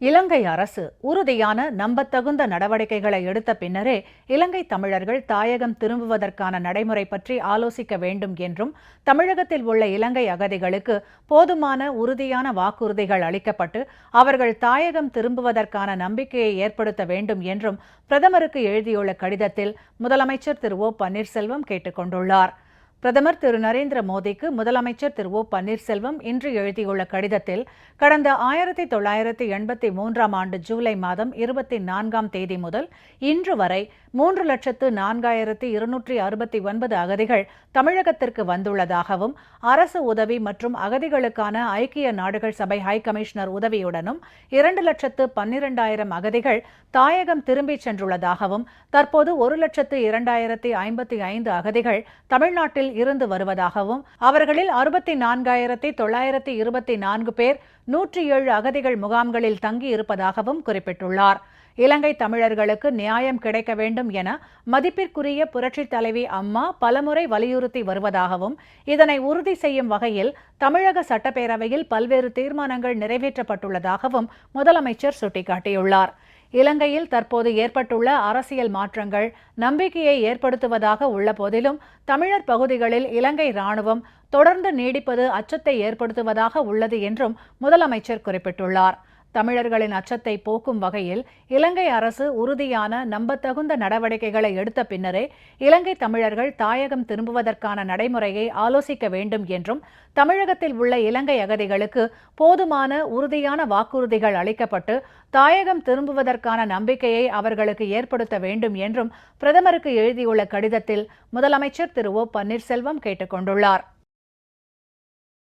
இலங்கை அரசு உறுதியான நம்பத்தகுந்த நடவடிக்கைகளை எடுத்த பின்னரே இலங்கை தமிழர்கள் தாயகம் திரும்புவதற்கான நடைமுறை பற்றி ஆலோசிக்க வேண்டும் என்றும், தமிழகத்தில் உள்ள இலங்கை அகதிகளுக்கு போதுமான உறுதியான வாக்குறுதிகள் அளிக்கப்பட்டு அவர்கள் தாயகம் திரும்புவதற்கான நம்பிக்கையை ஏற்படுத்த வேண்டும் என்றும் பிரதமருக்கு எழுதியுள்ள கடிதத்தில் முதலமைச்சர் திரு ஓ பன்னீர்செல்வம் கேட்டுக் கொண்டுள்ளார். பிரதமர் திரு நரேந்திர மோடிக்கு முதலமைச்சர் திரு ஓ பன்னீர்செல்வம் இன்று எழுதியுள்ள கடிதத்தில், கடந்த 1983 ஆண்டு ஜூலை மாதம் 24ஆம் தேதி முதல் இன்று வரை 3,04,269 அகதிகள் தமிழகத்திற்கு வந்துள்ளதாகவும், அரசு உதவி மற்றும் அகதிகளுக்கான ஐக்கிய நாடுகள் சபை ஹை கமிஷனர் உதவியுடனும் 2,12,000 அகதிகள் தாயகம் திரும்பிச் சென்றுள்ளதாகவும், தற்போது 1,02,055 அகதிகள் தமிழ்நாட்டில் இருந்து வருவதாகவும், அவர்களில் 64,924 பேர் 107 அகதிகள் முகாம்களில் தங்கியிருப்பதாகவும் குறிப்பிட்டுள்ளார். இலங்கை தமிழர்களுக்கு நியாயம் கிடைக்க வேண்டும் என மதிப்பிற்குரிய புரட்சித் தலைவி அம்மா பலமுறை வலியுறுத்தி வருவதாகவும், இதனை உறுதி செய்யும் வகையில் தமிழக சட்டப்பேரவையில் பல்வேறு தீர்மானங்கள் நிறைவேற்றப்பட்டுள்ளதாகவும் முதலமைச்சர் சுட்டிக்காட்டியுள்ளார். இலங்கையில் தற்போது ஏற்பட்டுள்ள அரசியல் மாற்றங்கள் நம்பிக்கையை ஏற்படுத்துவதாக உள்ள போதிலும், தமிழர் பகுதிகளில் இலங்கை ராணுவம் தொடர்ந்து நீடிப்பது அச்சத்தை ஏற்படுத்துவதாக உள்ளது என்றும் முதலமைச்சர் குறிப்பிட்டுள்ளார். தமிழர்களின் அச்சத்தை போக்கும் வகையில் இலங்கை அரசு உறுதியான நம்பத்தகுந்த நடவடிக்கைகளை எடுத்த பின்னரே இலங்கை தமிழர்கள் தாயகம் திரும்புவதற்கான நடைமுறையை ஆலோசிக்க வேண்டும் என்றும், தமிழகத்தில் உள்ள இலங்கை அகதிகளுக்கு போதுமான உறுதியான வாக்குறுதிகள் அளிக்கப்பட்டு தாயகம் திரும்புவதற்கான நம்பிக்கையை அவர்களுக்கு ஏற்படுத்த வேண்டும் என்றும் பிரதமருக்கு எழுதியுள்ள கடிதத்தில் முதலமைச்சர் திரு ஓ பன்னீர்செல்வம் கேட்டுக் கொண்டுள்ளார்.